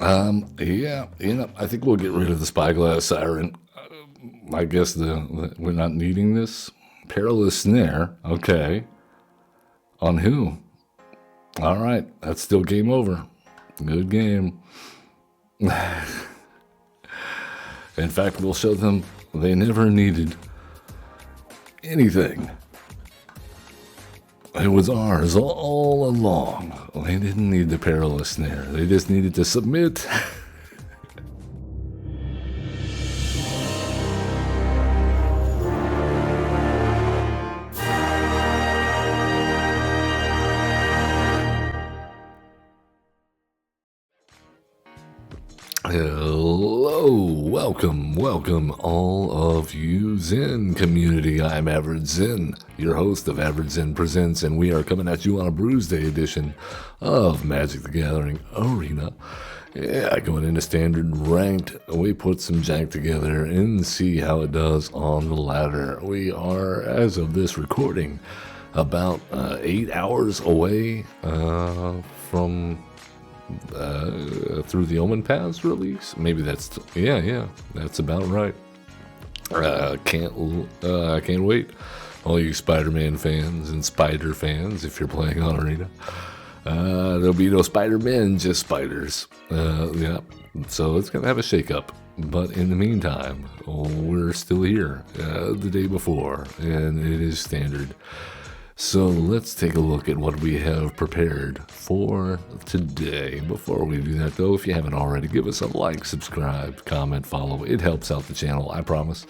Yeah, I think we'll get rid of the spyglass siren. I guess we're not needing this. Perilous snare. Okay. On who? All right, that's still game over. Good game. In fact, we'll show them they never needed anything. It was ours all along. They didn't need the perilous snare. They just needed to submit. Hello, welcome all of you Zen community. I'm Average Zen, your host of Average Zen Presents, and we are coming at you on a Brewsday edition of Magic the Gathering Arena. Yeah, going into standard ranked, we put some jank together and see how it does on the ladder. We are, as of this recording, about 8 hours away from through the Omen Paths release. Maybe that's that's about right. Can't wait. All you Spider-Man fans and Spider fans, if you're playing on Arena, there'll be no Spider-Man, just spiders. So it's gonna have a shake-up. But in the meantime, we're still here the day before, and it is standard. So let's take a look at what we have prepared for today. Before we do that, though, if you haven't already, give us a like, subscribe, comment, follow. It helps out the channel, I promise.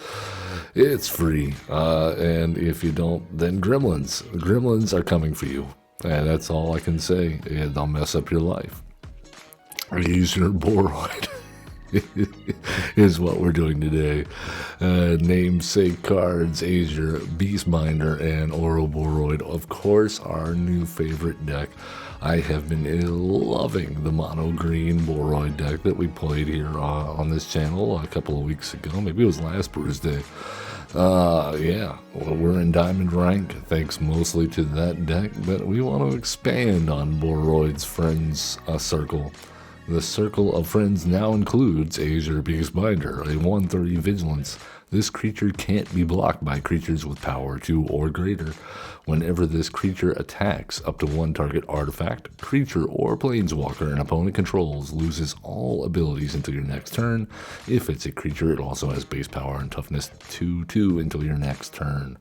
It's free. And if you don't, then gremlins. Gremlins are coming for you. And that's all I can say. They'll mess up your life. Use your Boroid. Is what we're doing today. Namesake cards, Azure, Beastminder, and Boroid. Of course, our new favorite deck. I have been loving the mono green Boroid deck that we played here on this channel a couple of weeks ago. Maybe it was last Brewsday. We're in diamond rank thanks mostly to that deck, but we want to expand on Boroid's friends circle. The circle of friends now includes Azure Beastminder, a 1/3 vigilance. This creature can't be blocked by creatures with power 2 or greater. Whenever this creature attacks, up to one target artifact, creature, or planeswalker an opponent controls loses all abilities until your next turn. If it's a creature, it also has base power and toughness 2/2 until your next turn.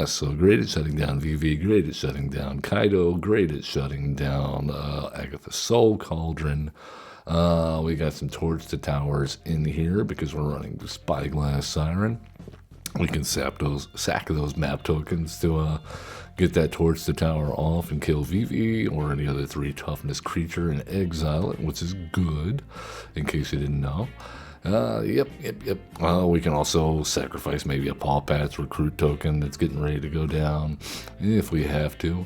So great at shutting down VV, great at shutting down Kaido, great at shutting down Agatha Soul Cauldron. We got some Torch to Towers in here because we're running the Spyglass Siren. We can sack those map tokens to get that Torch to Tower off and kill VV or any other 3 toughness creature and exile it, which is good, in case you didn't know. Yep. We can also sacrifice maybe a Paw Pat's recruit token that's getting ready to go down, if we have to.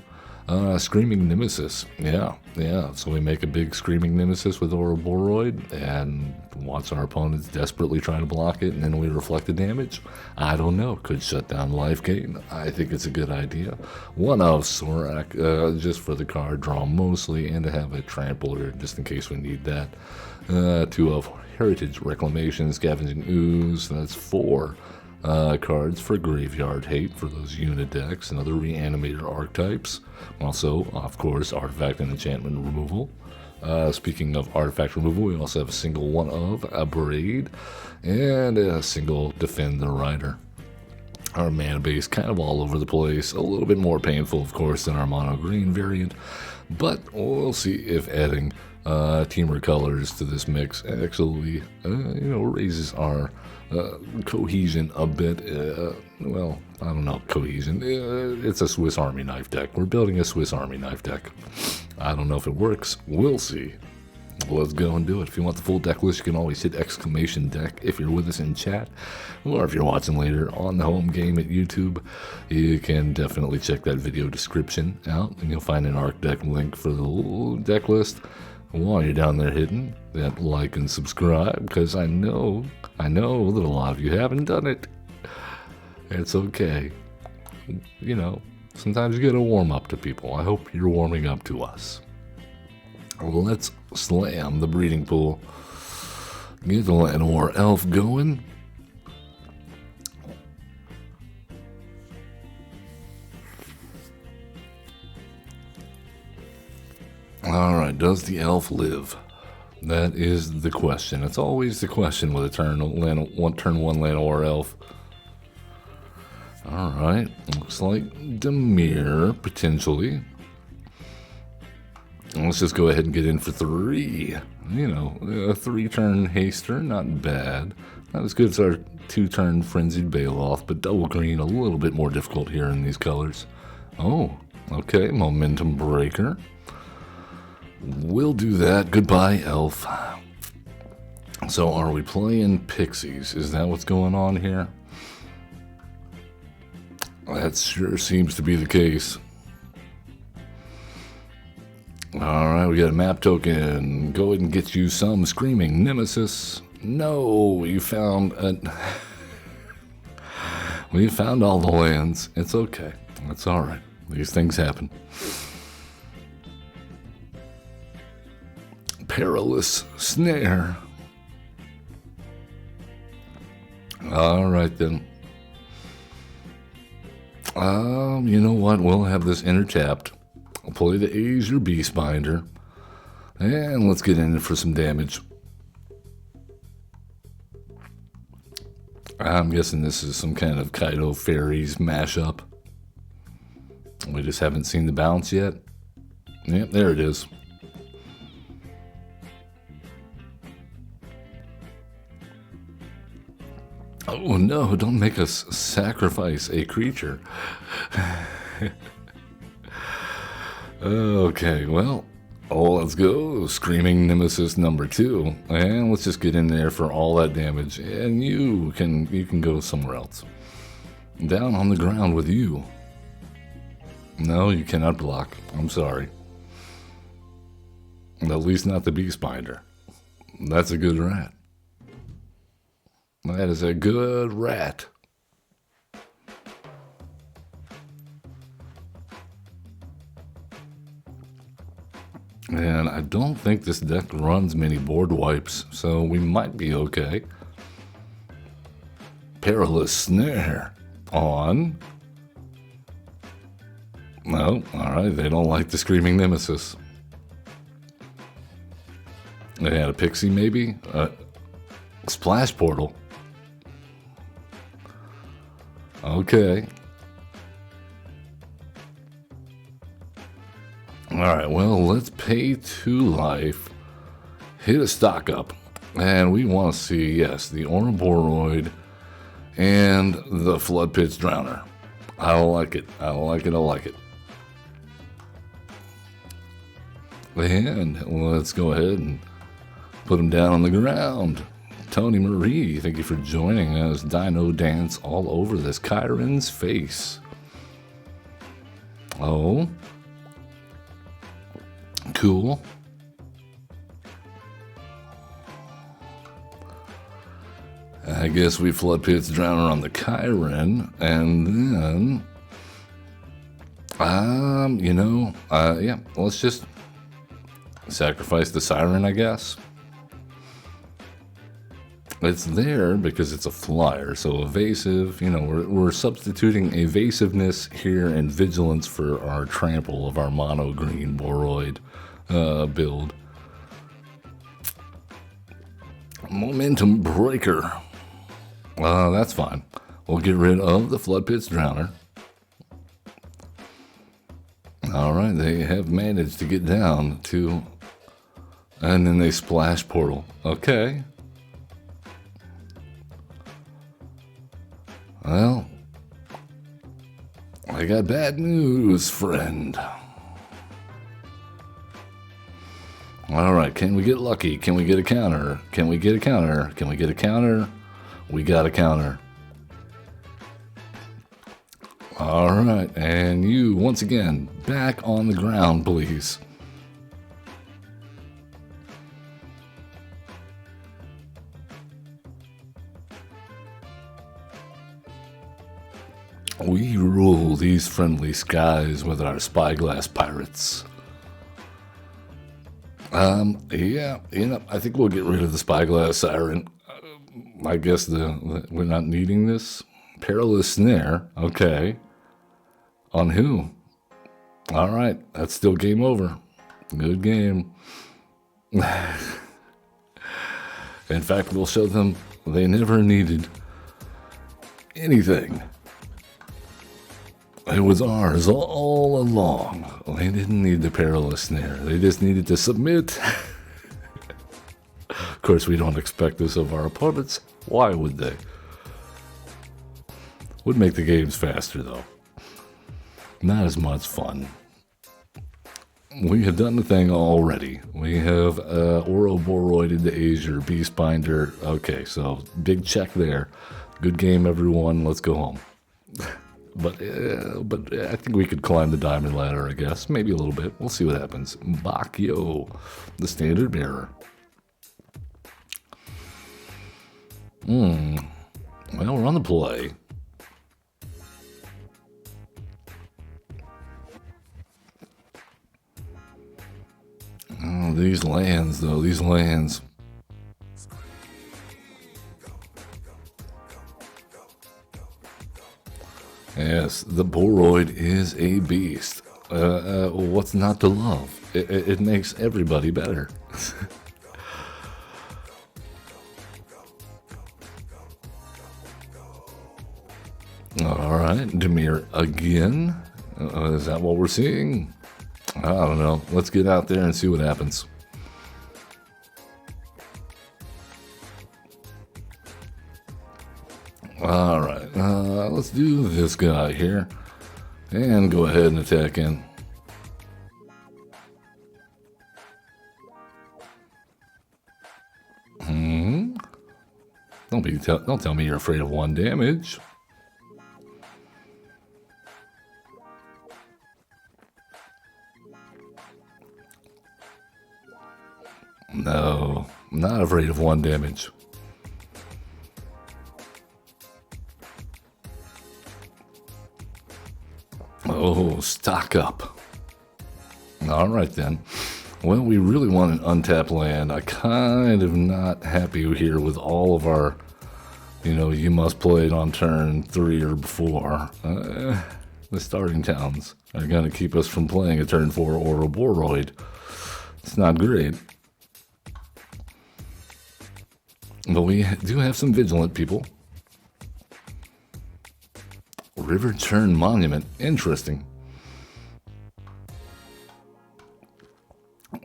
Screaming Nemesis. Yeah. So we make a big Screaming Nemesis with Boroid and watch our opponents desperately try to block it, and then we reflect the damage. I don't know. Could shut down life gain. I think it's a good idea. 1 of Sorak, just for the card draw mostly, and to have a trampler just in case we need that. 2 of Heritage Reclamation, Scavenging Ooze. That's 4 cards for Graveyard Hate for those unit decks and other Reanimator archetypes. Also, of course, Artifact and Enchantment removal. Speaking of Artifact removal, we also have a single 1 of a Braid and a single Defend the Rider. Our mana base kind of all over the place, a little bit more painful, of course, than our mono green variant, but we'll see if adding Teamer colors to this mix actually, raises our cohesion a bit. I don't know, cohesion. It's a Swiss Army knife deck. We're building a Swiss Army knife deck. I don't know if it works. We'll see. Let's go and do it. If you want the full deck list, you can always hit !deck if you're with us in chat, or if you're watching later on the home game at YouTube, you can definitely check that video description out, and you'll find an Arc deck link for the deck list. While you're down there hitting that like and subscribe, because I know that a lot of you haven't done it. It's okay. Sometimes you gotta warm up to people. I hope you're warming up to us. Let's slam the breeding pool. Get the Llanowar elf going. Alright, does the elf live? That is the question. It's always the question with a turn one Llanowar elf. Alright, looks like Demir, potentially. Let's just go ahead and get in for 3. You know, a 3-turn haster, not bad. Not as good as our 2-turn Frenzied Baloth, but double green a little bit more difficult here in these colors. Oh, okay, Momentum Breaker. We'll do that. Goodbye, elf. So are we playing pixies? Is that what's going on here? That sure seems to be the case. Alright, we got a map token. Go ahead and get you some Screaming Nemesis. No, you found we found all the lands. It's okay. It's alright. These things happen. Perilous Snare. Alright then. You know what? We'll have this enter tapped. I'll play the Azure Beastbinder. And let's get in for some damage. I'm guessing this is some kind of Kaido Fairies mashup. We just haven't seen the bounce yet. Yep, there it is. Oh no, don't make us sacrifice a creature. Okay, well, let's go. Screaming Nemesis number 2. And let's just get in there for all that damage. And you can go somewhere else. Down on the ground with you. No, you cannot block. I'm sorry. At least not the Beastbinder. That's a good rat. That is a good rat. And I don't think this deck runs many board wipes, so we might be okay. Perilous Snare on. No, alright, they don't like the Screaming Nemesis. They had a Pixie maybe? Splash Portal. Okay. Alright, well, let's pay 2 life. Hit a stock up. And we want to see, yes, the Boroid and the Flood Pit's Drowner. I like it. I like it. I like it. And let's go ahead and put him down on the ground. Tony Marie, thank you for joining us. Dino Dance all over this Chiron's face. Oh. Cool. I guess we Flood Pit's Drowner on the Chiron, and then, yeah, let's just sacrifice the Siren, I guess. It's there because it's a flyer, so evasive, we're substituting evasiveness here and vigilance for our trample of our mono green Boroid build. Momentum Breaker. That's fine. We'll get rid of the Flood Pit's Drowner. Alright, they have managed to get down to... And then they Splash Portal. Okay. Well, I got bad news, friend. Alright, can we get lucky? Can we get a counter? Can we get a counter? Can we get a counter? We got a counter. Alright, and you, once again, back on the ground, please. We rule these friendly skies with our spyglass pirates. Yeah, I think we'll get rid of the spyglass siren. I guess we're not needing this. Perilous snare. Okay. On who? All right, that's still game over. Good game. In fact, we'll show them they never needed anything. It was ours all along. They didn't need the perilous snare. They just needed to submit. Of course, we don't expect this of our opponents. Why would they? Would make the games faster, though. Not as much fun. We have done the thing already. We have Boroided the Azure Beastbinder. Okay, so big check there. Good game, everyone. Let's go home. But I think we could climb the diamond ladder, I guess. Maybe a little bit. We'll see what happens. Bakio, the standard bearer. Well, we're on the play. Oh, these lands, though. These lands. Yes, the Boroid is a beast. What's not to love? It makes everybody better. All right, Demir again. Is that what we're seeing? I don't know. Let's get out there and see what happens. All right, let's do this guy here and go ahead and attack in. Don't tell me you're afraid of 1 damage. No, I'm not afraid of 1 damage. Oh, stock up. All right, then. Well, we really want an untapped land. I kind of not happy here with all of our, you must play it on turn 3 or before. The starting towns are going to keep us from playing a turn 4 or a Boroid. It's not great. But we do have some vigilant people. River Turn Monument. Interesting.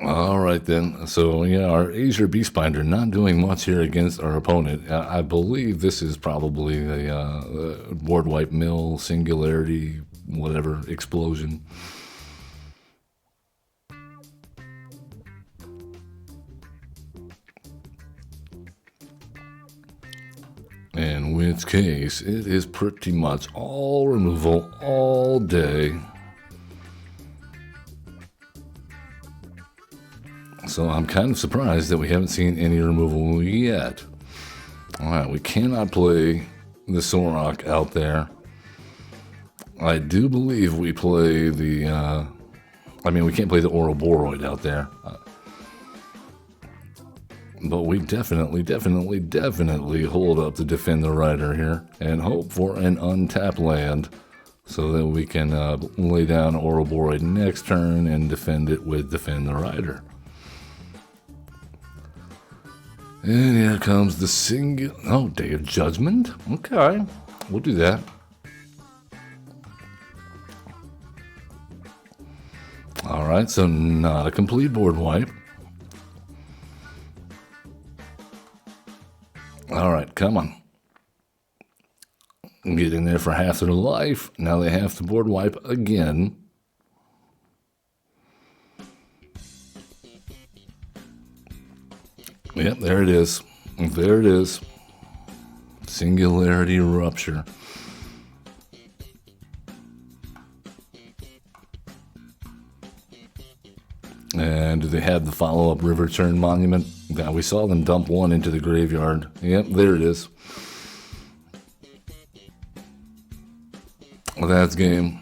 All right, then. So, yeah, our Azure Beastbinder not doing much here against our opponent. I believe this is probably the board wipe mill, singularity, whatever, explosion. In which case, it is pretty much all removal all day. So I'm kind of surprised that we haven't seen any removal yet. Alright, we cannot play the Sorok out there. I do believe we play the, we can't play the Boroid out there. But we definitely hold up to Defend the Rider here and hope for an untapped land so that we can lay down Boroid next turn and defend it with Defend the Rider. And here comes the Day of Judgment. Okay, we'll do that. All right, so not a complete board wipe. All right, come on. Get in there for half their life. Now they have to board wipe again. Yep, there it is. There it is. Singularity Rupture. And do they have the follow-up River Turn Monument? Yeah, we saw them dump 1 into the graveyard. Yep, there it is. Well, that's game.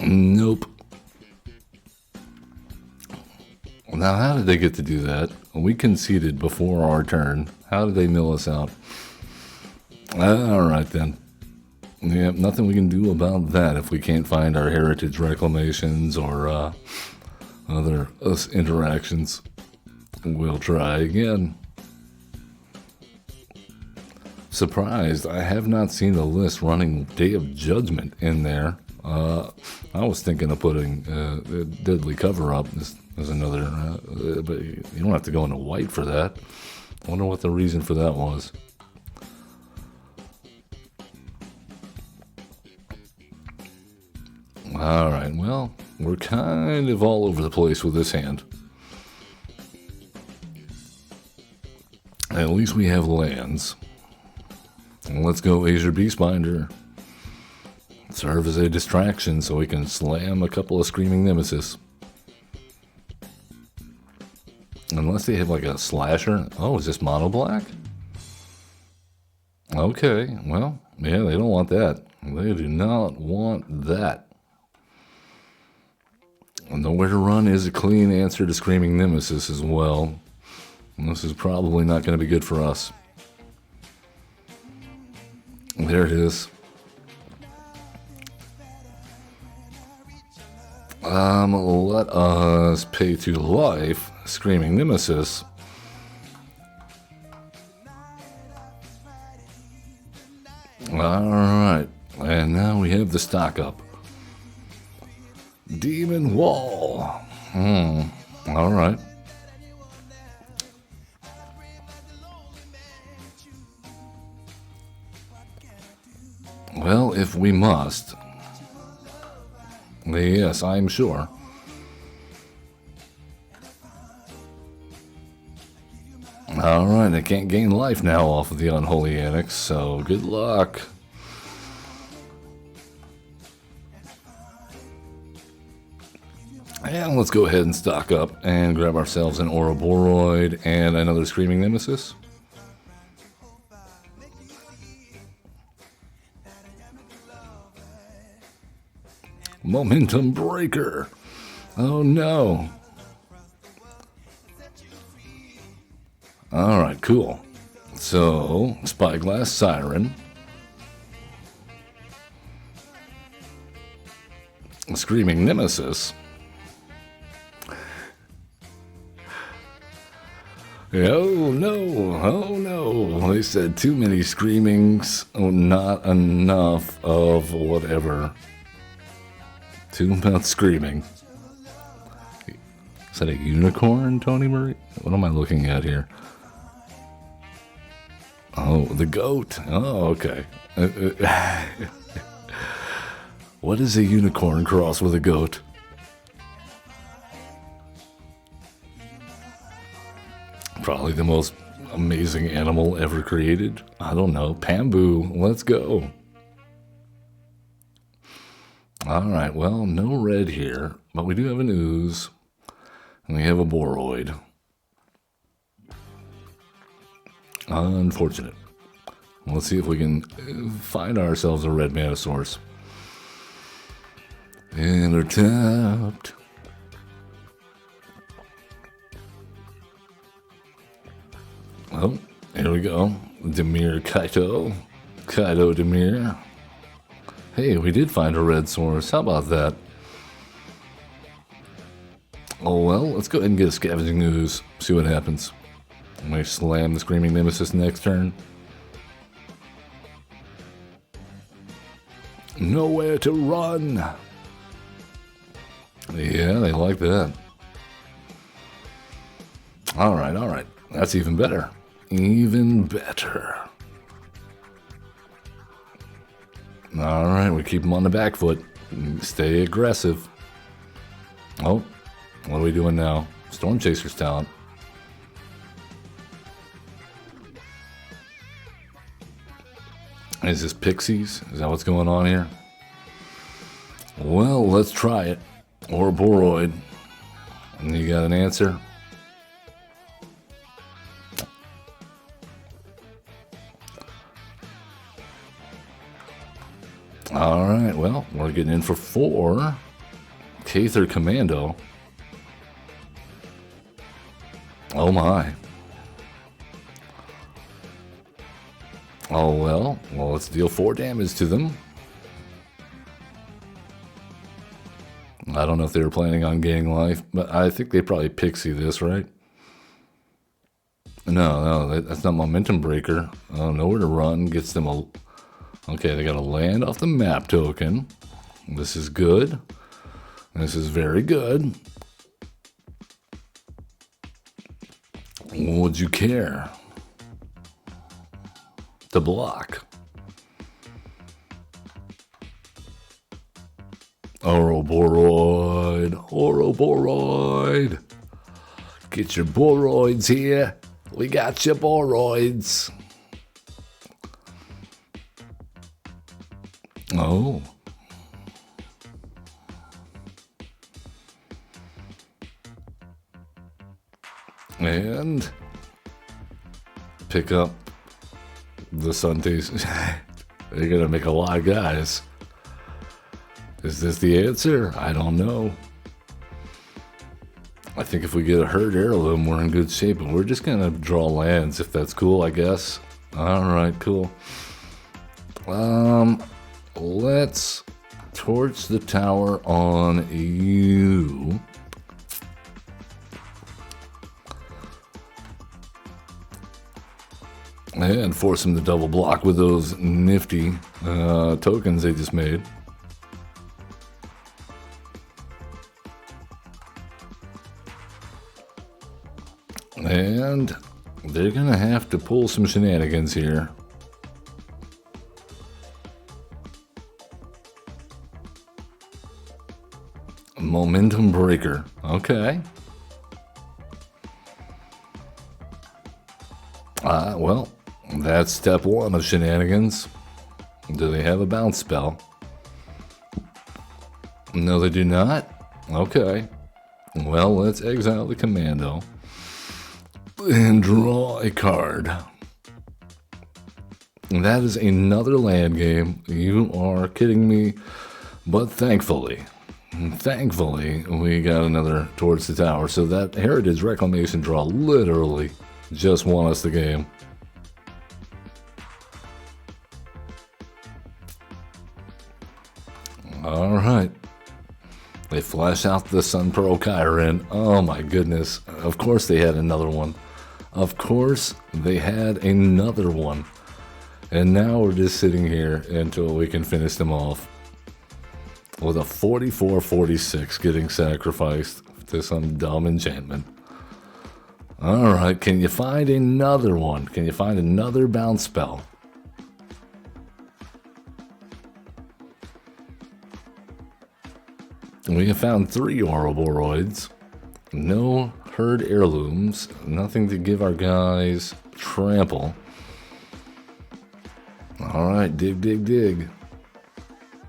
Nope. Now, how did they get to do that? We conceded before our turn. How did they mill us out? All right, then. Yeah, nothing we can do about that if we can't find our heritage reclamations or other interactions. We'll try again. Surprised, I have not seen the list running Day of Judgment in there. I was thinking of putting Deadly Cover-Up as another, but you don't have to go into white for that. I wonder what the reason for that was. Alright, well, we're kind of all over the place with this hand. At least we have lands. Let's go Azure Beastbinder. Serve as a distraction so we can slam a couple of Screaming Nemesis. Unless they have like a slasher. Oh, is this mono black? Okay, well, yeah, they don't want that. They do not want that. Nowhere to Run is a clean answer to Screaming Nemesis as well. And this is probably not going to be good for us. There it is. Let us pay to life Screaming Nemesis. Alright, and now we have the stock up. Demon Wall. Alright. Well, if we must. Yes, I'm sure. Alright, I can't gain life now off of the Unholy Annex, so good luck. And let's go ahead and stock up and grab ourselves an Boroid and another Screaming Nemesis. Momentum Breaker. Oh no. Alright, cool. So, Spyglass Siren. Screaming Nemesis. Oh no, they said too many screamings, not enough of whatever. Too much screaming. Is that a unicorn, Tony Marie? What am I looking at here? Oh, the goat. Oh, okay. What is a unicorn crossed with a goat? Probably the most amazing animal ever created. I don't know. Pamboo. Let's go. Alright, well, no red here, but we do have an ooze. And we have a Boroid. Unfortunate. Let's see if we can find ourselves a red mana source. And they're tapped. Oh, here we go. Demir Kaito. Kaito Demir. Hey, we did find a red source. How about that? Oh well, let's go ahead and get a Scavenging Ooze. See what happens. I may slam the Screaming Nemesis next turn. Nowhere to run. Yeah, they like that. Alright. That's even better. Even better. Alright, we keep them on the back foot. Stay aggressive. Oh, what are we doing now? Storm Chaser's talent. Is this Pixies? Is that what's going on here? Well, let's try it. Or Boroid. And you got an answer? All right, well, we're getting in for 4. Cather Commando. Oh my. Oh well, let's deal 4 damage to them. I don't know if they were planning on gaining life, but I think they probably pixie this, right? No, that's not momentum breaker. Nowhere to run gets them a... Okay, they got to land off the map token. This is good. This is very good. Would you care to block? Boroid. Get your Boroids here. We got your Boroids. Oh. And pick up the Sundays. They're gonna make a lot of guys. Is this the answer? I don't know. I think if we get a herd heirloom, we're in good shape, but we're just gonna draw lands if that's cool, I guess. Alright, cool. Let's torch the tower on you. And force them to double block with those nifty tokens they just made. And they're gonna have to pull some shenanigans here. Momentum breaker. Okay. Well, that's step 1 of shenanigans. Do they have a bounce spell? No, they do not? Okay. Well, let's exile the commando and draw a card. That is another land game. You are kidding me. But thankfully, we got another towards the tower. So that Heritage Reclamation draw literally just won us the game. Alright. They flash out the Sun Pearl Chiron. Oh my goodness. Of course they had another one. Of course they had another one. And now we're just sitting here until we can finish them off. With a 44-46 getting sacrificed to some dumb enchantment. Alright, can you find another one? Can you find another bounce spell? We have found 3 Boroids. No herd heirlooms. Nothing to give our guys trample. Alright, dig.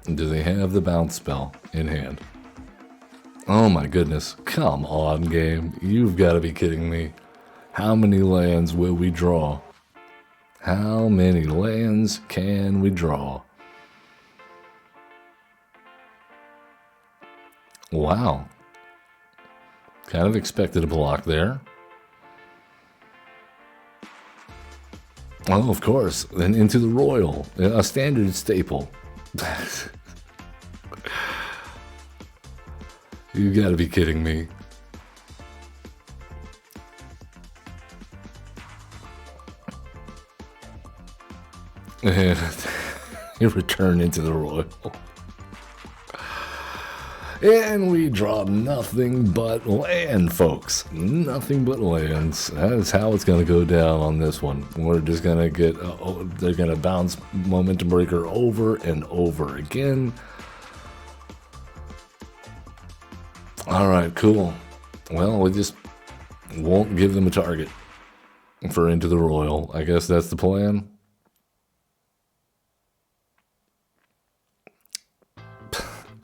Do they have the bounce spell in hand? Oh my goodness. Come on, game. You've got to be kidding me. How many lands will we draw? How many lands can we draw? Wow. Kind of expected a block there. Oh, of course. Then into the Royal. A standard staple. You gotta be kidding me. And you return into the Royal. And we draw nothing but land, folks. Nothing but lands. That is how it's going to go down on this one. We're just going to get... they're going to bounce Momentum Breaker over and over again. Alright, cool. Well, we just won't give them a target for Into the Royal. I guess that's the plan.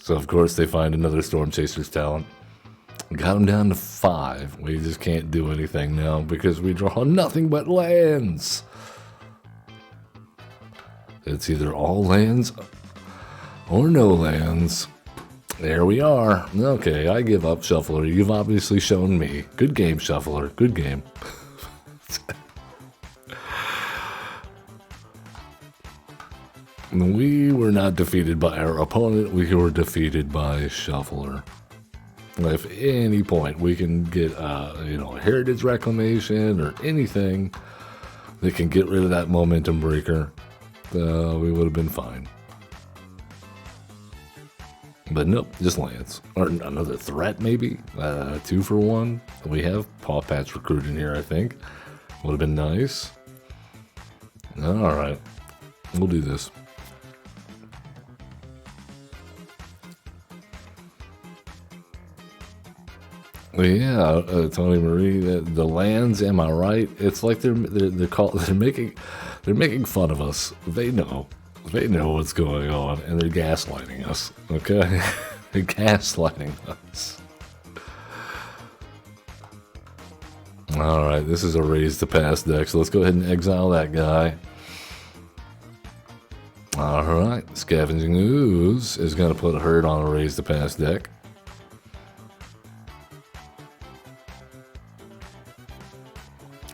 So, of course, they find another Storm Chaser's talent. Got them down to 5. We just can't do anything now because we draw nothing but lands. It's either all lands. Or no lands. There we are. Okay, I give up, Shuffler. You've obviously shown me. Good game, Shuffler. Good game. We were not defeated by our opponent. We were defeated by Shuffler. If at any point we can get, a heritage reclamation or anything that can get rid of that momentum breaker, we would have been fine. But nope, just lands. Or another threat, maybe? 2 for 1. We have Paw Patch Recruit in here, I think. Would have been nice. Alright. We'll do this. Yeah, Tony Marie, the lands, am I right? It's like they're making fun of us. They know what's going on, and they're gaslighting us. Okay, they're gaslighting us. All right, this is a raise to pass deck, so let's go ahead and exile that guy. All right, Scavenging Ooze is going to put a herd on a raise to pass deck.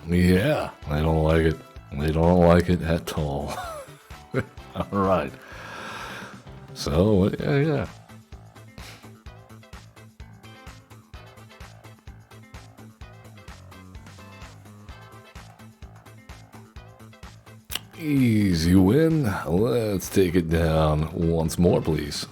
Yeah, they don't like it. They don't like it at all. All right. So, yeah. Easy win. Let's take it down once more, please.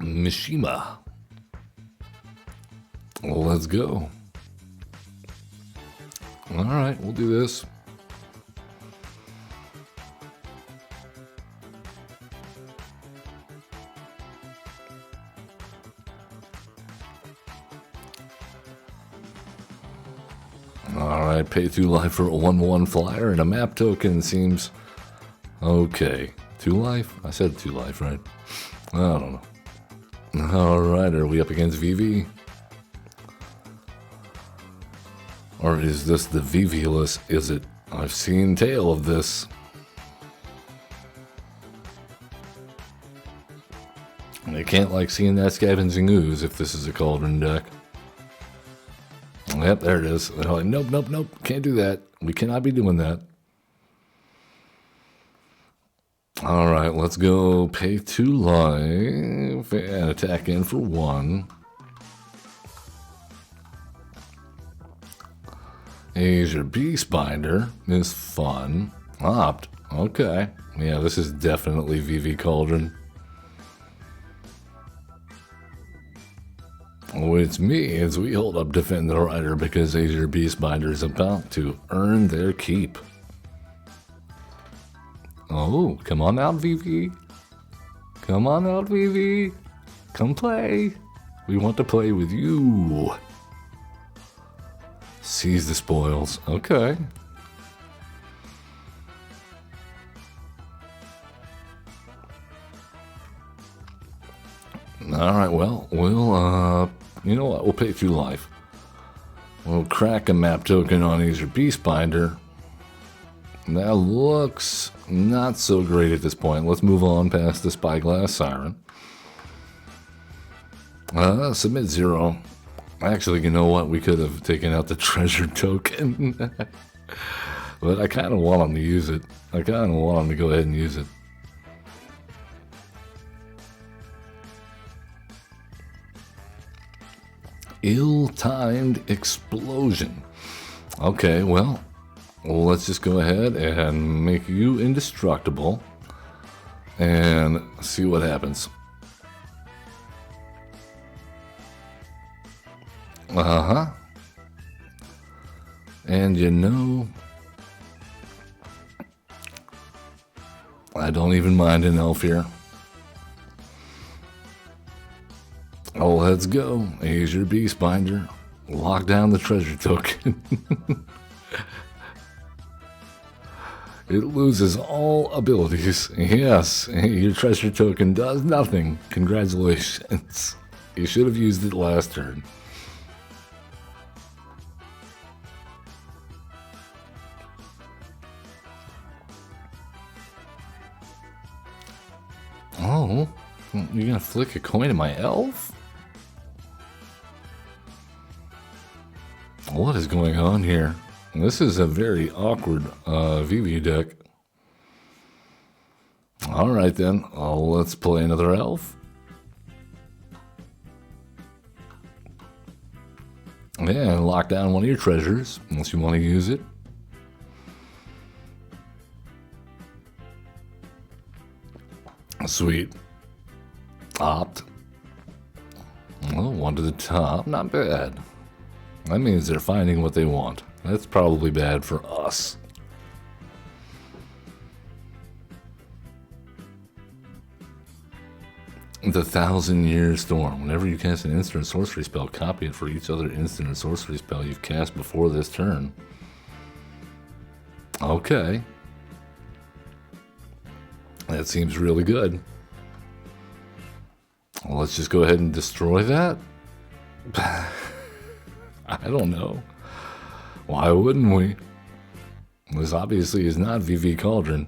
Mishima. Let's go. All right, we'll do this. All right, pay 2 life for a 1/1 flyer and a map token seems okay. 2 life? I said 2 life, right? I don't know. Alright, are we up against VV? Or is this the VV-less? Is it? I've seen tale of this. And I can't like seeing that Scavenging Ooze if this is a Cauldron deck. Yep, there it is. They're like, nope, can't do that. We cannot be doing that. Alright, let's go pay 2 life and attack in for 1. Azure Beastbinder is fun. Opt. Okay. Yeah, this is definitely VV Cauldron. Oh, it's me as we hold up Defend the Rider because Azure Beastbinder is about to earn their keep. Oh, come on out, VV. Come on out, VV. Come play. We want to play with you. Seize the spoils. Okay. Alright, well, we'll, you know what? We'll pay 2 life. We'll crack a map token on Azure Beastbinder. That looks not so great at this point. Let's move on past the Spyglass Siren. Submit 0. Actually, you know what? We could have taken out the treasure token. But I kind of want him to use it. I kind of want him to go ahead and use it. Ill-timed explosion. Okay, well, let's just go ahead and make you indestructible and see what happens. Uh-huh. And you know, I don't even mind an elf here. Oh, let's go. Azure Beastbinder. Lock down the treasure token. It loses all abilities. Yes, your treasure token does nothing. Congratulations. You should have used it last turn. Oh, you're gonna flick a coin at my elf? What is going on here? This is a very awkward VV deck. Alright then, let's play another elf. Yeah, and lock down one of your treasures, unless you want to use it. Sweet. Opt. Well, one to the top, not bad. That means they're finding what they want. That's probably bad for us. The 1,000-Year Storm. Whenever you cast an instant or sorcery spell, copy it for each other instant or sorcery spell you've cast before this turn. Okay. That seems really good. Well, let's just go ahead and destroy that. I don't know. Why wouldn't we? This obviously is not VV Cauldron.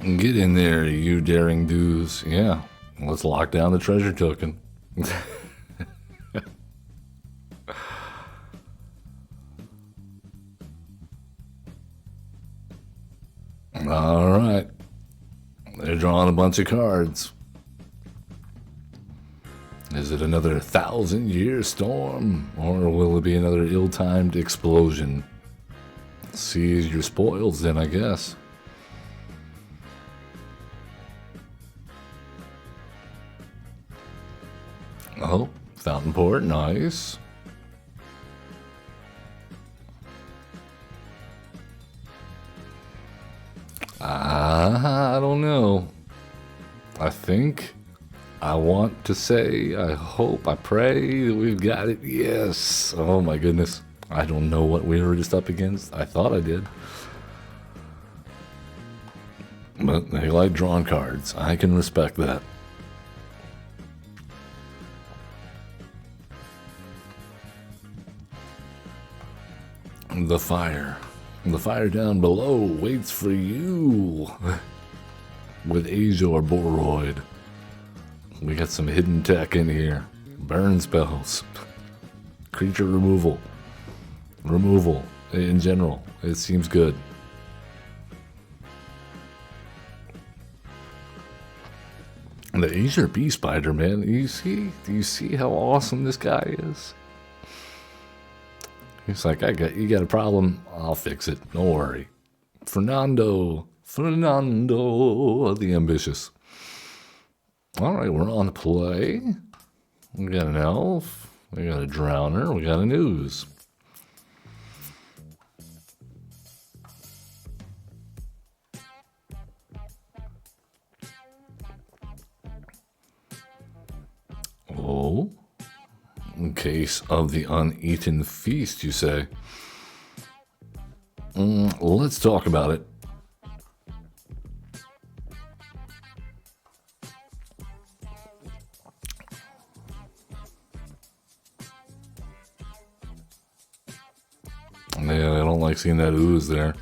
Get in there, you daring doos. Yeah, let's lock down the treasure token. All right. They're drawing a bunch of cards. Is it another 1,000-Year Storm? Or will it be another ill-timed explosion? Seize your spoils then, I guess. Oh, Fountain Port, nice. I don't know. I think, I want to say, I hope, I pray that we've got it. Yes. Oh my goodness. I don't know what we were just up against. I thought I did. But they like drawing cards. I can respect that. The fire. The fire down below waits for you. With Azure Boroid. We got some hidden tech in here. Burn spells. Creature removal. Removal. In general. It seems good. The Azure Bee Spider, man. Do you see how awesome this guy is? He's like, you got a problem? I'll fix it. Don't worry. Fernando the Ambitious. All right, we're on play. We got an elf. We got a drowner. We got an ooze. Oh. In case of the uneaten feast, you say? Let's talk about it. Yeah, I don't like seeing that ooze there.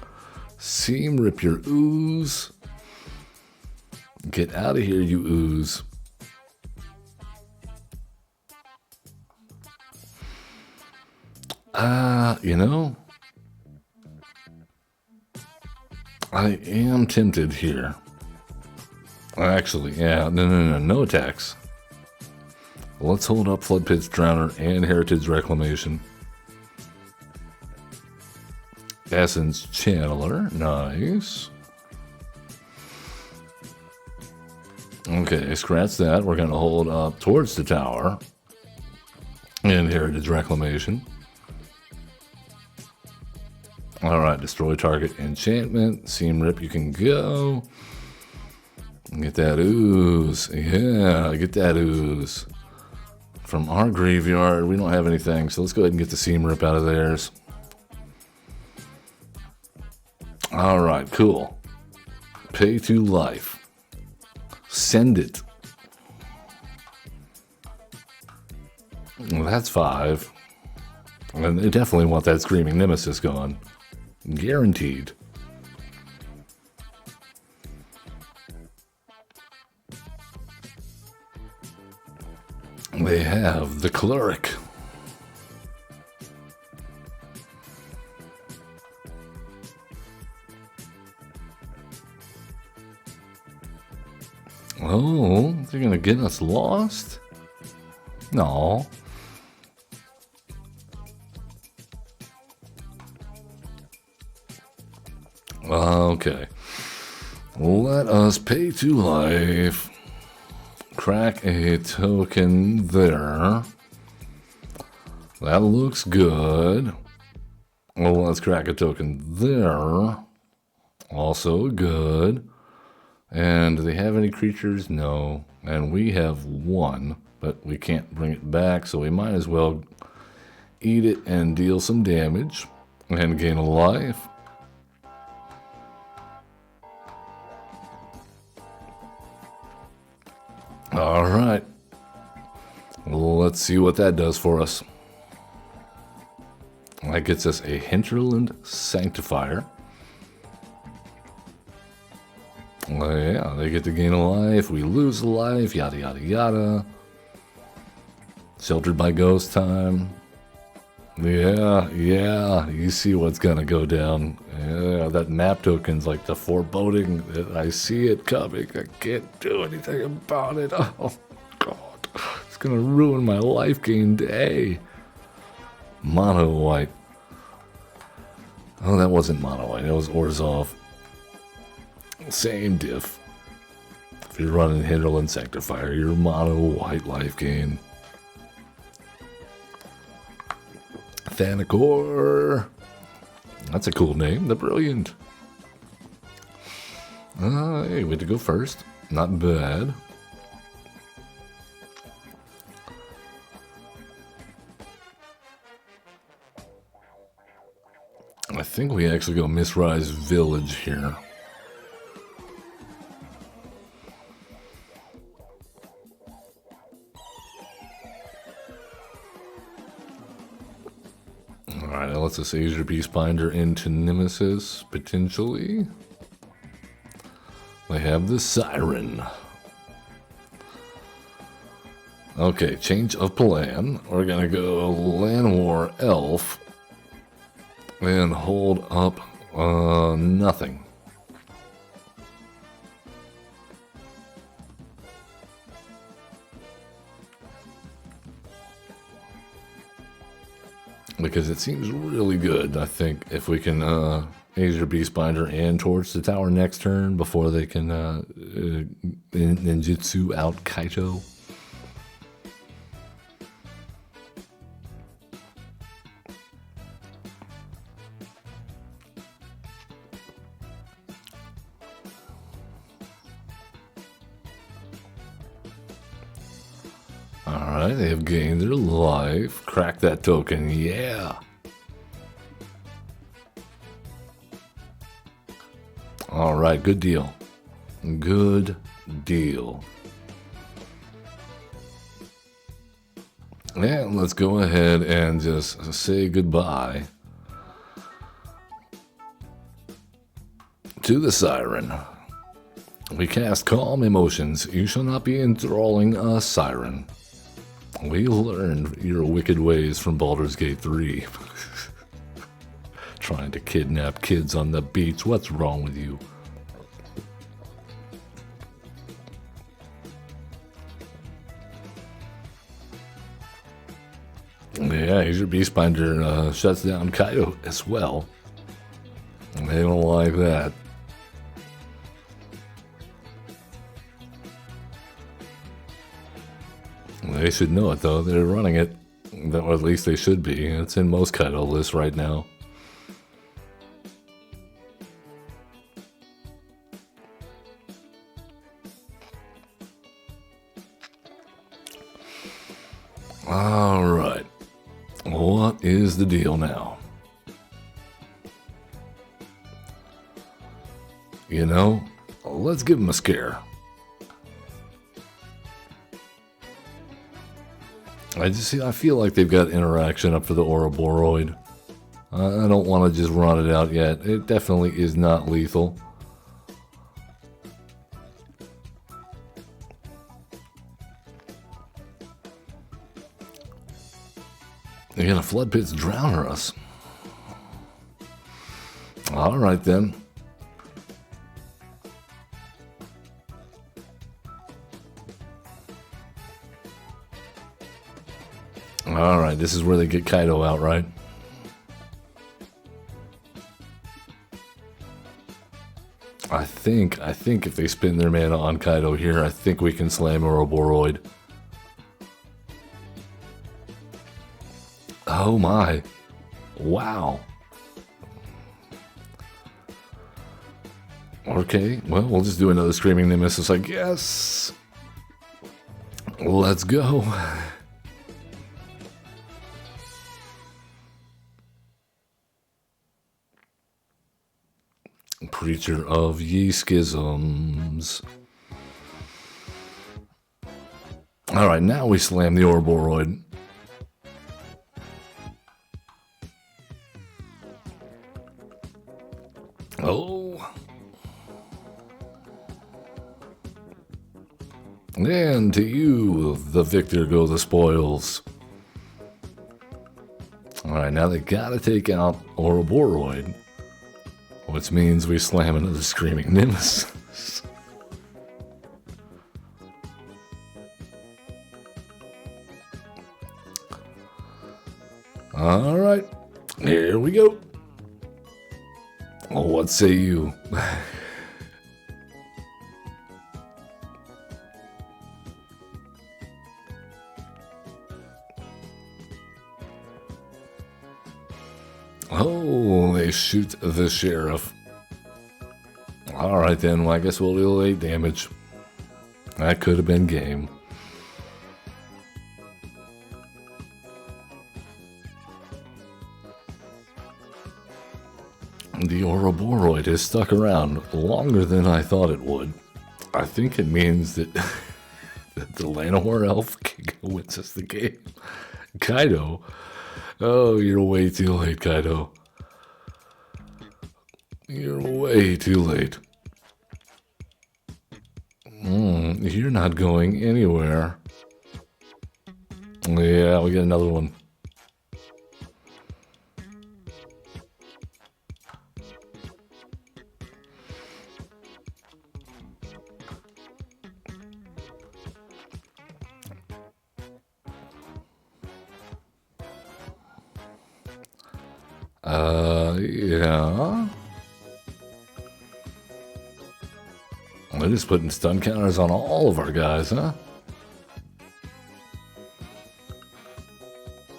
Seam rip your ooze. Get out of here, you ooze. You know, I am tempted here. Actually, yeah, no attacks. Let's hold up Flood Pit's Drowner and Heritage Reclamation. Essence Channeler, nice. Okay, scratch that. We're going to hold up towards the tower and Heritage Reclamation. Alright, destroy target enchantment. Seam rip, you can go. Get that ooze. Yeah, get that ooze. From our graveyard, we don't have anything, so let's go ahead and get the seam rip out of theirs. Alright, cool. Pay to life. Send it. Well, that's 5. And they definitely want that screaming nemesis gone. Guaranteed. They have the cleric. Oh, they're gonna get us lost? No. Okay. Let us pay to life. Crack a token there. That looks good. Well, let's crack a token there. Also good. And do they have any creatures? No. And we have one, but we can't bring it back, so we might as well eat it and deal some damage and gain a life. All right. Let's see what that does for us. That gets us a Hinterland Sanctifier. Yeah, they get to gain a life, we lose a life, yada yada yada. Sheltered by ghost time. Yeah, you see what's gonna go down. Yeah, that map token's like the foreboding. I see it coming, I can't do anything about it. Oh, God. It's gonna ruin my life gain day. Mono white. Oh, that wasn't mono white, it was Orzhov. Same diff. If you're running Hinterland Sanctifier, you're mono white life gain. Thanacor. That's a cool name. The Brilliant. Hey, we had to go first. Not bad. I think we actually go Mistrise Village here. Alright, that lets us Azure Beastbinder into Nemesis, potentially. They have the Siren. Okay, change of plan. We're gonna go Land War Elf and hold up nothing. Because it seems really good, I think, if we can Azure Beastbinder and torch the tower next turn before they can ninjutsu out Kaito. Alright, they have gained their life. Crack that token, yeah. Alright, good deal. Good deal. And let's go ahead and just say goodbye to the Siren. We cast Calm Emotions. You shall not be enthralling a Siren. We learned your wicked ways from Baldur's Gate 3. Trying to kidnap kids on the beach. What's wrong with you? Yeah, Azure Beastbinder shuts down Kaito as well. They don't like that. They should know it, though. They're running it. Or at least they should be. It's in most Kaito lists right now. Alright. What is the deal now? You know, let's give him a scare. I feel like they've got interaction up for the Boroid. I don't want to just run it out yet. It definitely is not lethal. You're gonna flood pits drowner us. All right then. All right, this is where they get Kaido out, right? I think if they spin their mana on Kaido here, I think we can slam Boroid. Oh my. Wow. Okay, well, we'll just do another Screaming Nemesis, I guess. Let's go. Preacher of ye schisms. Alright, now we slam the Boroid. Oh. And to you, the victor, go the spoils. Alright, now they gotta take out Boroid, which means we slam another Screaming Nemesis. Alright, here we go. Oh, what say you? Oh, they shoot the sheriff. Alright then, well, I guess we'll deal 8 damage. That could have been game. The Boroid has stuck around longer than I thought it would. I think it means that, that the Llanowar elf wins us the game. Kaido. Oh, you're way too late, Kaido. You're way too late. You're not going anywhere. Yeah, we get another one. Yeah. They're just putting stun counters on all of our guys, huh?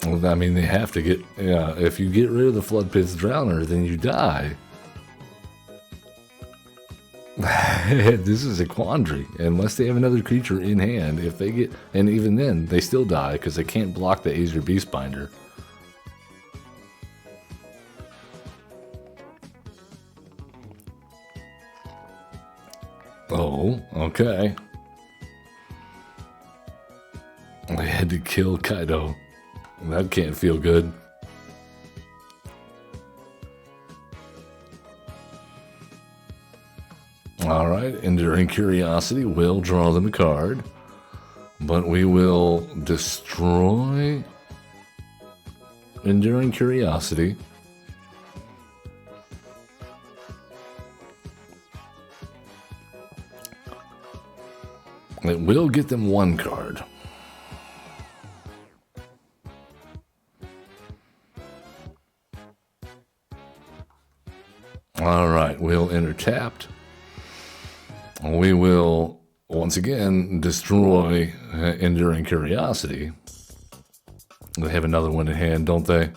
Well, I mean, they have to get... Yeah, if you get rid of the Flood Pit's Drowner, then you die. This is a quandary. Unless they have another creature in hand, if they get... And even then, they still die, because they can't block the Azure Beastbinder. Oh, okay. I had to kill Kaido. That can't feel good. Alright, Enduring Curiosity will draw them a card. But we will destroy Enduring Curiosity. It will get them one card. Alright, we'll enter tapped. We will, once again, destroy Enduring Curiosity. They have another one in hand, don't they?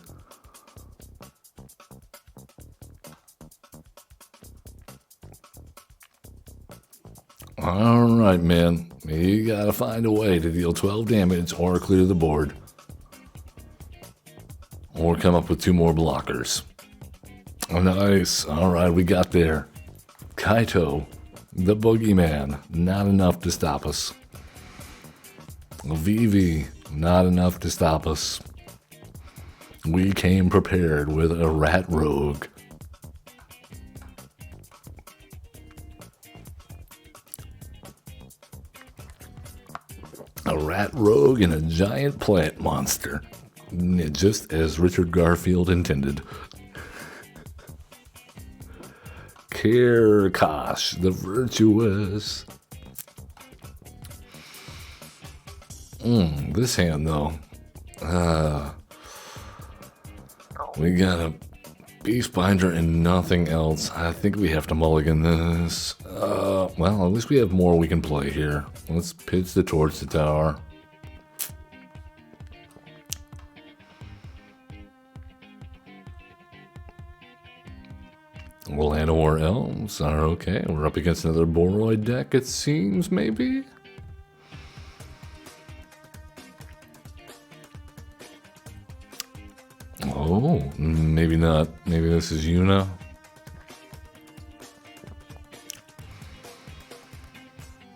Alright, man. You gotta find a way to deal 12 damage or clear the board. Or come up with 2 more blockers. Oh, nice. Alright, we got there. Kaito, the boogeyman. Not enough to stop us. VV. Not enough to stop us. We came prepared with a rat rogue. A rat rogue and a giant plant monster. Just as Richard Garfield intended. Kirkosh, the virtuous. This hand, though. We got a Beastbinder and nothing else. I think we have to mulligan this. Well, at least we have more we can play here. Let's pitch the torch to tower. Lanor Elves are okay. We're up against another Boroid deck, it seems, maybe? Oh, maybe not. Maybe this is Yuna.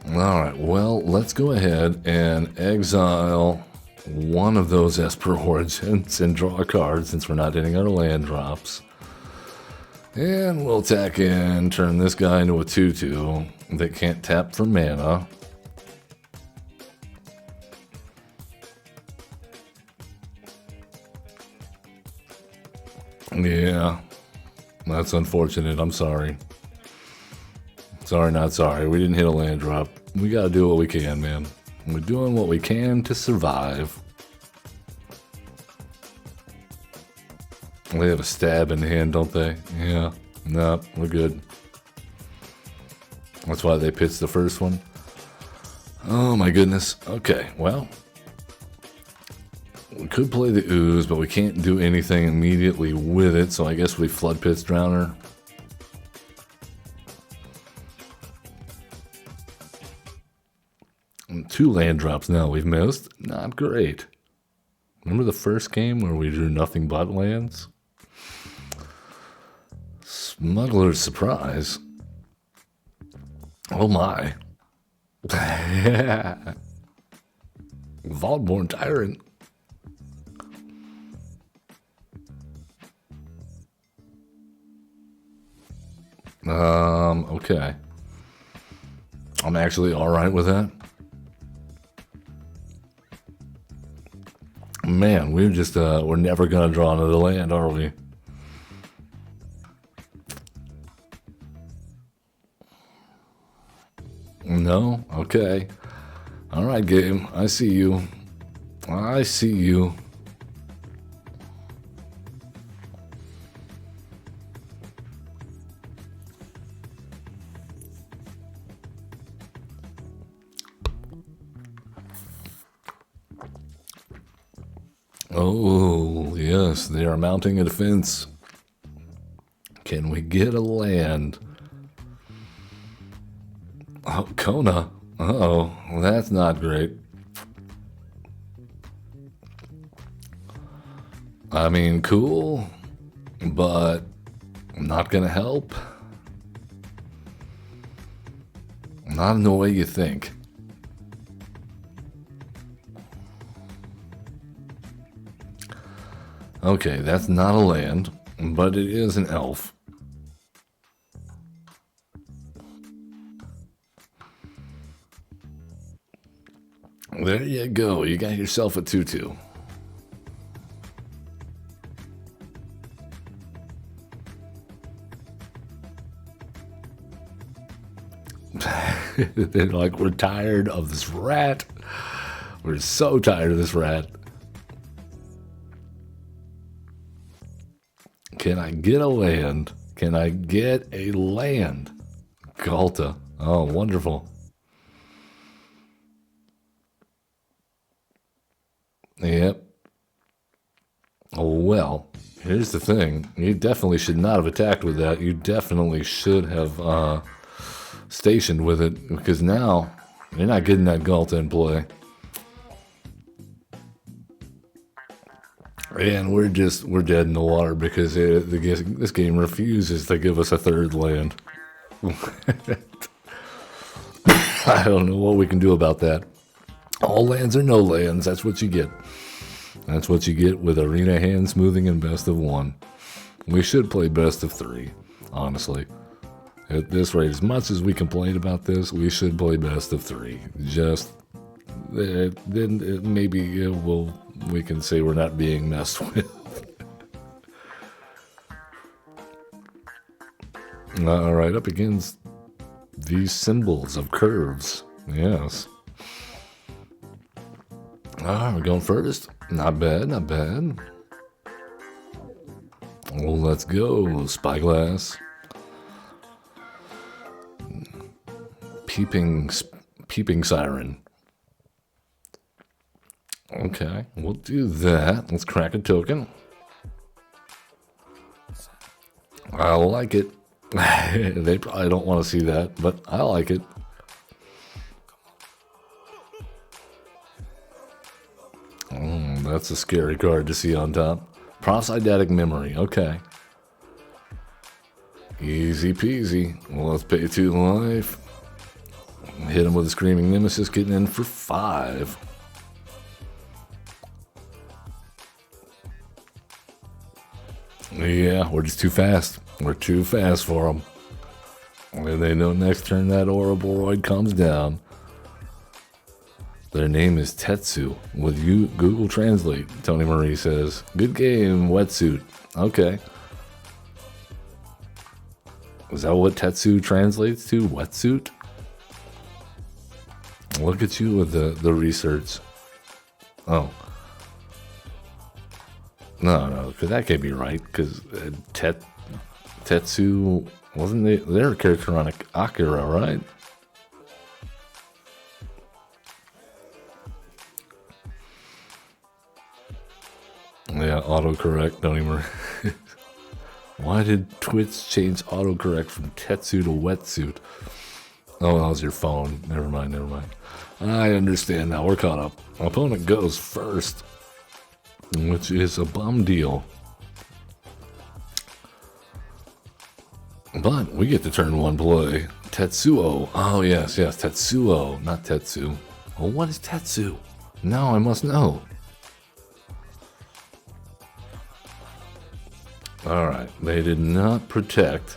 Alright, well, let's go ahead and exile one of those Esper Origins and draw a card since we're not hitting our land drops. And we'll attack in, turn this guy into a 2/2 that can't tap for mana. Yeah, that's unfortunate. I'm sorry. Sorry, not sorry. We didn't hit a land drop. We gotta do what we can, man. We're doing what we can to survive. They have a stab in the hand, don't they? Yeah. No, we're good. That's why they pitched the first one. Oh my goodness. Okay, well. We could play the Ooze, but we can't do anything immediately with it, so I guess we Flood Pits Drowner. And 2 land drops now we've missed. Not great. Remember the first game where we drew nothing but lands? Smuggler's Surprise. Oh my. Vaultborn Tyrant. Okay. I'm actually alright with that. Man, we're just, we're never gonna draw another land, are we? No? Okay. Alright, game. I see you. I see you. Oh, yes, they are mounting a defense. Can we get a land? Oh, Kona. Uh-oh, that's not great. I mean, cool, but not gonna help. Not in the way you think. Okay, that's not a land, but it is an elf. There you go, you got yourself a 2/2. They're like, we're tired of this rat. We're so tired of this rat. Can I get a land? Can I get a land? Galta. Oh, wonderful. Yep. Oh, well, here's the thing. You definitely should not have attacked with that. You definitely should have stationed with it, because now you're not getting that Galta in play. And we're dead in the water because this game refuses to give us a third land. I don't know what we can do about that. All lands or no lands, that's what you get. That's what you get with arena hand smoothing and best of 1. We should play best of 3, honestly. At this rate, as much as we complain about this, we should play best of 3. Just then maybe we can say we're not being messed with. All right, up against these symbols of curves. Yes. We're going first. Not bad, not bad. Well, let's go. Spyglass. Peeping siren. Okay, we'll do that. Let's crack a token. I like it. They probably don't want to see that, but I like it. That's a scary card to see on top. Proseidatic Memory, okay. Easy peasy. Well, let's pay 2 life. Hit him with a Screaming Nemesis, getting in for 5. Yeah, we're just too fast. We're too fast for them. And they know next turn that Aura Boroid comes down. Their name is Tetsu. With you, Google Translate, Tony Marie says. Good game, wetsuit. Okay. Is that what Tetsu translates to? Wetsuit? Look at you with the research. Oh. No, because that can't be right. Because Tetsu, wasn't their character on Akira, right? Yeah, autocorrect, don't even. Why did Twitch change autocorrect from Tetsu to wetsuit? Oh, that was your phone. Never mind. I understand now. We're caught up. Opponent goes first, which is a bum deal. But we get to turn 1 play. Tetsuo. Oh, yes, Tetsuo, not Tetsu. Well, what is Tetsu? Now I must know. Alright, they did not protect.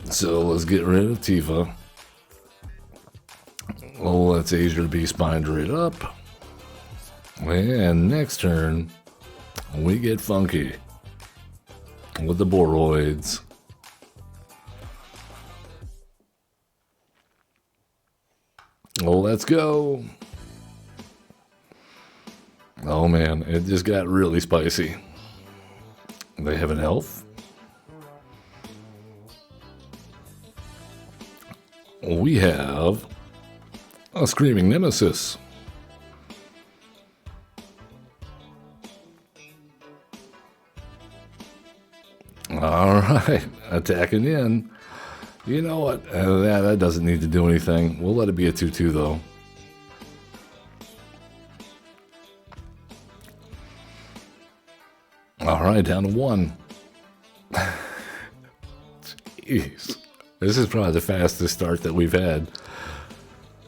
So let's get rid of Tifa. Oh, let's Azure Beast binder it up. And next turn, we get funky with the Boroids. Oh, let's go. Oh man, it just got really spicy. They have an elf. We have a Screaming Nemesis. Alright, attacking in. You know what? That doesn't need to do anything. We'll let it be a 2-2 though. Alright, down to 1. Jeez. This is probably the fastest start that we've had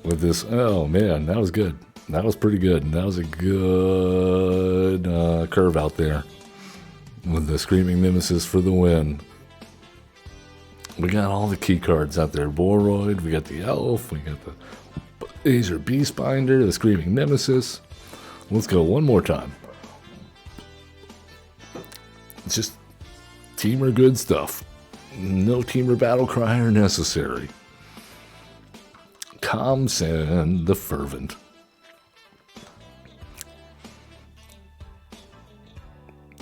with this. Oh man, that was good. That was pretty good. That was a good curve out there with the Screaming Nemesis for the win. We got all the key cards out there. Boroid, we got the Elf, we got the Azure Beast Binder, the Screaming Nemesis. Let's go one more time. It's just teamer good stuff. No teamer battle crier necessary. Kamsen the Fervent.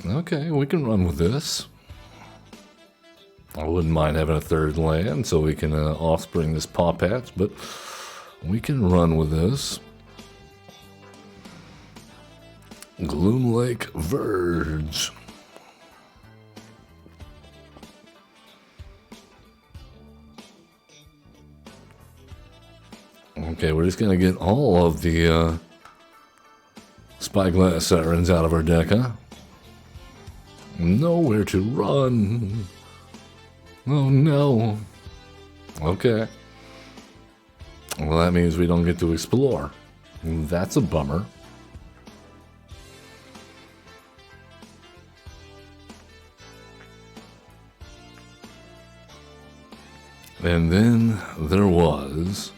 Okay, we can run with this. I wouldn't mind having a third land so we can offspring this Paw Patch, but we can run with this. Gloom Lake Verge. Okay, we're just gonna get all of the Spyglass Sirens out of our deck, huh? Nowhere to run. Oh no. Okay. Well, that means we don't get to explore. That's a bummer. And then there was...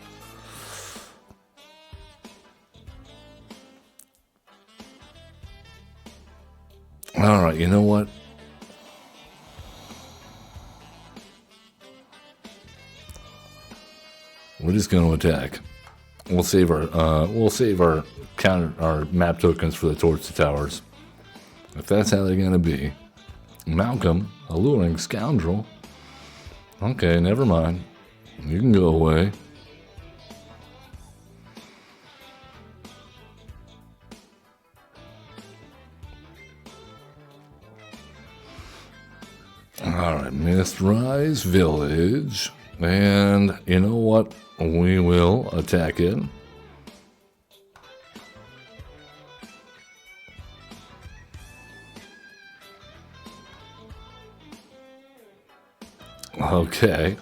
Alright, you know what? We're just going to attack. We'll save our map tokens for the torch towers. If that's how they're going to be. Malcolm, alluring scoundrel. Okay, never mind. You can go away. Alright, Mistrise Village. And you know what? We will attack it. Okay.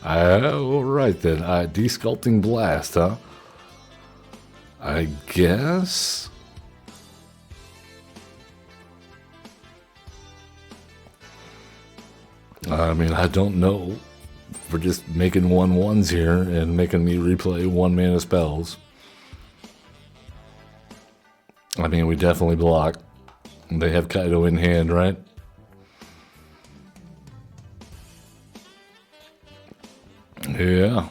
Alright then. Desculpting Blast, huh? I guess... I mean, I don't know. We're just making 1/1s here and making me replay 1-mana spells. I mean, we definitely block. They have Kaido in hand, right? Yeah.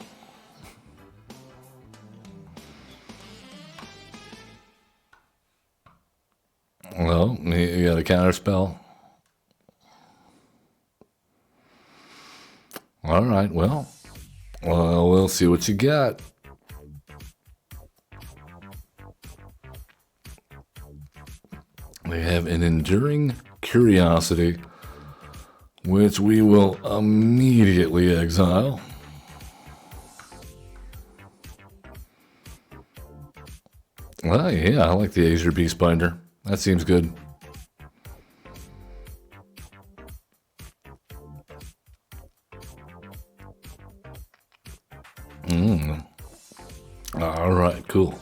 Well, you got a counter spell. All right, well, we'll see what you got. They have an Enduring Curiosity, which we will immediately exile. Well, yeah, I like the Azure Beastbinder. That seems good. All right, cool.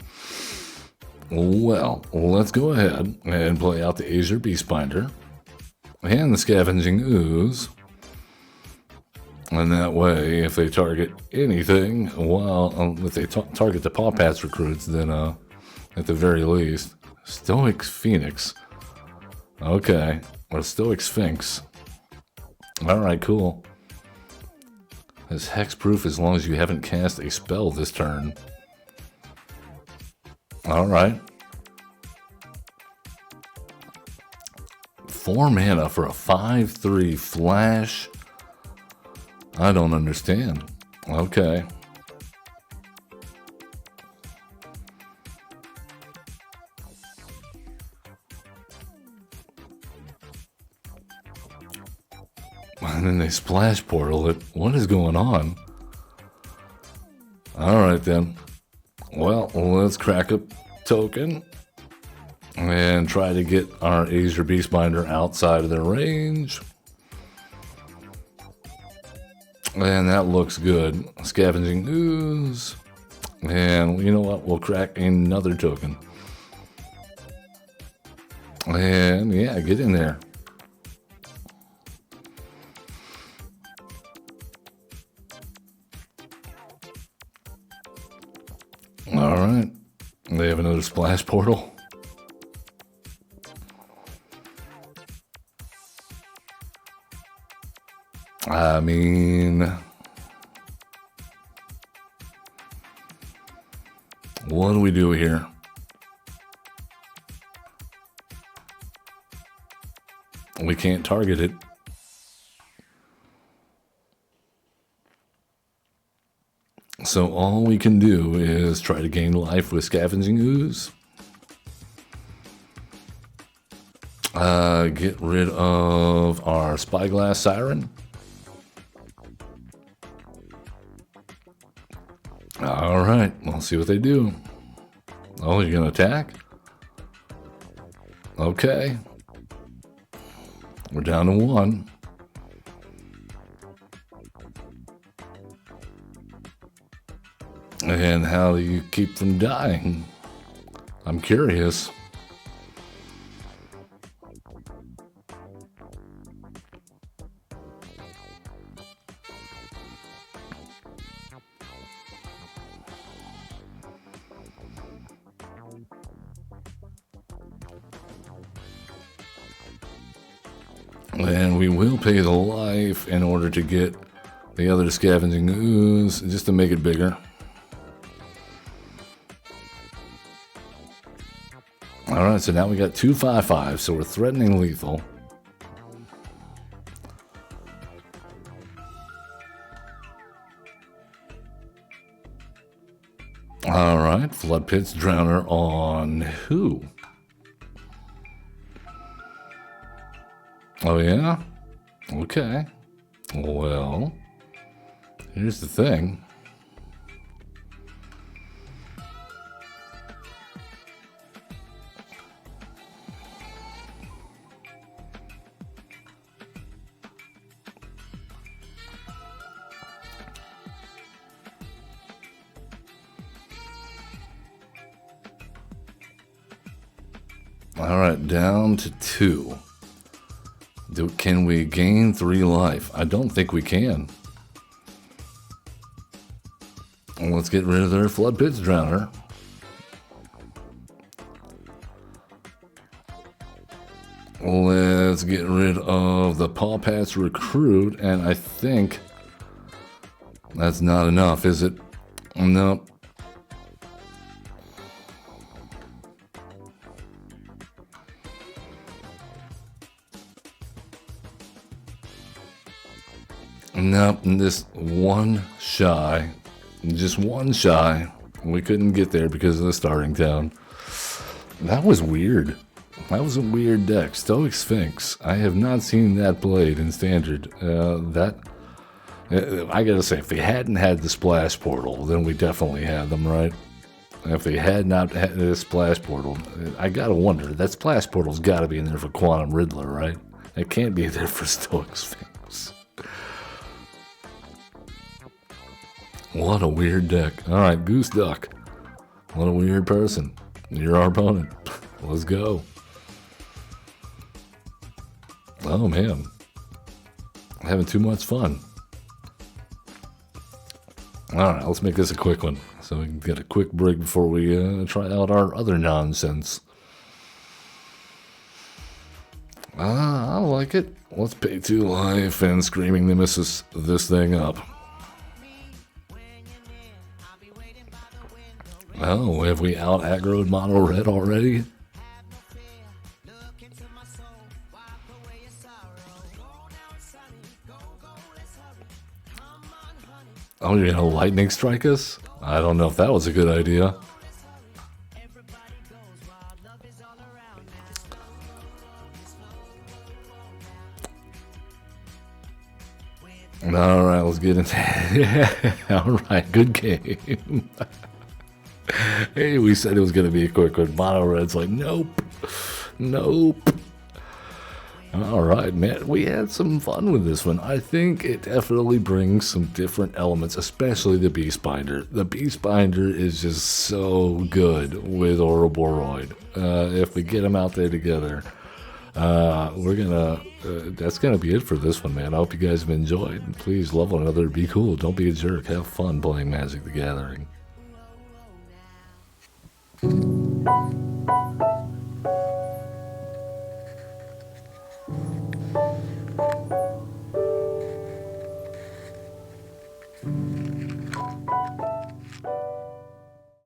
Well, let's go ahead and play out the Azure Beastbinder and the Scavenging Ooze. And that way, if they target anything, well, if they target the Paw Pass recruits, then at the very least, Stoic Phoenix. Okay, or Stoic Sphinx. All right, cool. It's hexproof as long as you haven't cast a spell this turn. All right. 4 mana for a 5/3 flash. I don't understand. Okay. And then they splash portal it. What is going on? All right then. Well, let's crack a token and try to get our Azure Beastbinder outside of their range. And that looks good. Scavenging Ooze. And you know what? We'll crack another token. And yeah, get in there. All right. They have another splash portal. I mean, what do we do here? We can't target it. So all we can do is try to gain life with Scavenging Ooze. Get rid of our Spyglass Siren. All right, we'll see what they do. Oh, you're gonna attack? Okay. We're down to 1. And how do you keep from dying? I'm curious. And we will pay the life in order to get the other scavenging ooze, just to make it bigger. Alright, so now we got 255, so we're threatening lethal. Alright, Flood Pit's Drowner on who? Oh yeah? Okay. Well, here's the thing. Alright, down to 2. Can we gain 3 life? I don't think we can. Let's get rid of their Flood Pit's Drowner. Let's get rid of the Paw Pat's Recruit, and I think that's not enough, is it? Nope. Nope, just one shy. Just one shy. We couldn't get there because of the starting town. That was weird. That was a weird deck. Stoic Sphinx. I have not seen that played in Standard. I gotta say, if they hadn't had the Splash Portal, then we definitely had them, right? If they had not had the Splash Portal, I gotta wonder, that Splash Portal's gotta be in there for Quantum Riddler, right? It can't be there for Stoic Sphinx. What a weird deck. Alright, Goose Duck. What a weird person. You're our opponent. Let's go. Oh man. Having too much fun. Alright, let's make this a quick one. So we can get a quick break before we try out our other nonsense. I like it. Let's pay 2 life and Screaming Nemesis this thing up. Oh, have we out aggroed mono red already? Oh, you're gonna lightning strike us? I don't know if that was a good idea. Alright, let's get into Alright, good game. Hey, we said it was going to be a quick one. Mono Red's like, nope. Nope. Alright, man. We had some fun with this one. I think it definitely brings some different elements, especially the Beast Binder. The Beast Binder is just so good with Boroid. If we get them out there together, we're gonna that's gonna be it for this one, man. I hope you guys have enjoyed. Please love one another, be cool, don't be a jerk, have fun playing Magic the Gathering.